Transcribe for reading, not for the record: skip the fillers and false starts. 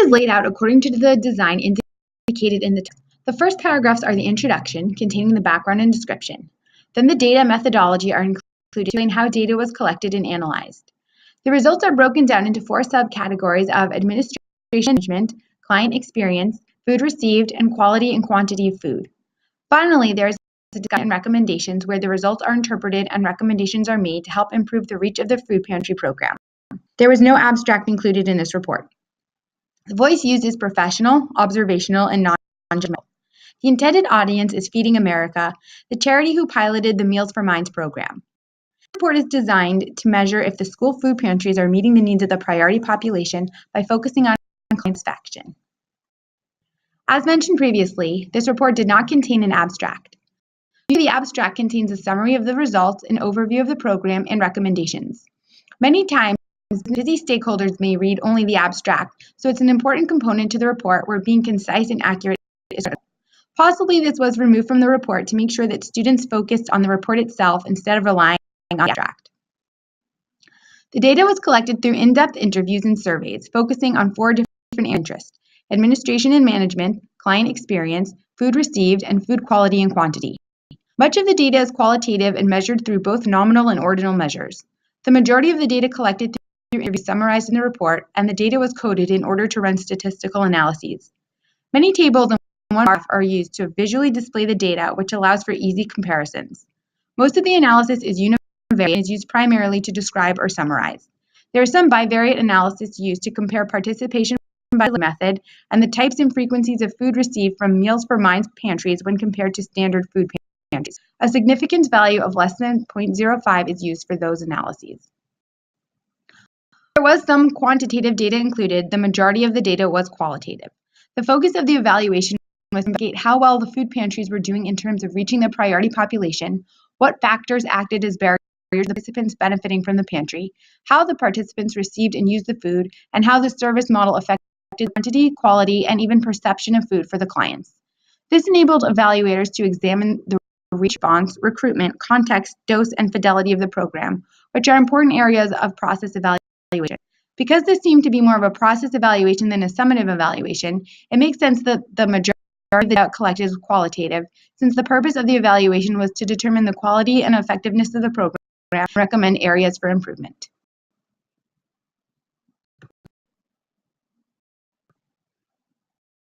is laid out according to the design indicated in the text. The first paragraphs are the introduction, containing the background and description. Then the data methodology are included to explain how data was collected and analyzed. The results are broken down into 4 subcategories of administration management, client experience, food received, and quality and quantity of food. Finally, there is a discussion and recommendations where the results are interpreted and recommendations are made to help improve the reach of the food pantry program. There was no abstract included in this report. The voice used is professional, observational, and non-judgmental. The intended audience is Feeding America, the charity who piloted the Meals for Minds program. The report is designed to measure if the school food pantries are meeting the needs of the priority population by focusing on client satisfaction. As mentioned previously, this report did not contain an abstract. The abstract contains a summary of the results, an overview of the program, and recommendations. Many times, busy stakeholders may read only the abstract, so it's an important component to the report where being concise and accurate is critical. Possibly this was removed from the report to make sure that students focused on the report itself instead of relying on the abstract. The data was collected through in-depth interviews and surveys, focusing on 4 different interests: administration and management, client experience, food received, and food quality and quantity. Much of the data is qualitative and measured through both nominal and ordinal measures. The majority of the data collected through interviews is summarized in the report, and the data was coded in order to run statistical analyses. Many tables and one graph are used to visually display the data, which allows for easy comparisons. Most of the analysis is univariate and is used primarily to describe or summarize. There is some bivariate analysis used to compare participation by method and the types and frequencies of food received from Meals for Minds pantries when compared to standard food pantries. A significance value of less than 0.05 is used for those analyses. There was some quantitative data included. The majority of the data was qualitative. The focus of the evaluation was to investigate how well the food pantries were doing in terms of reaching the priority population, what factors acted as barriers to the participants benefiting from the pantry, how the participants received and used the food, and how the service model affected quantity, quality, and even perception of food for the clients. This enabled evaluators to examine the response, recruitment, context, dose, and fidelity of the program, which are important areas of process evaluation. Because this seemed to be more of a process evaluation than a summative evaluation, it makes sense that the majority of the data collected is qualitative, since the purpose of the evaluation was to determine the quality and effectiveness of the program and recommend areas for improvement.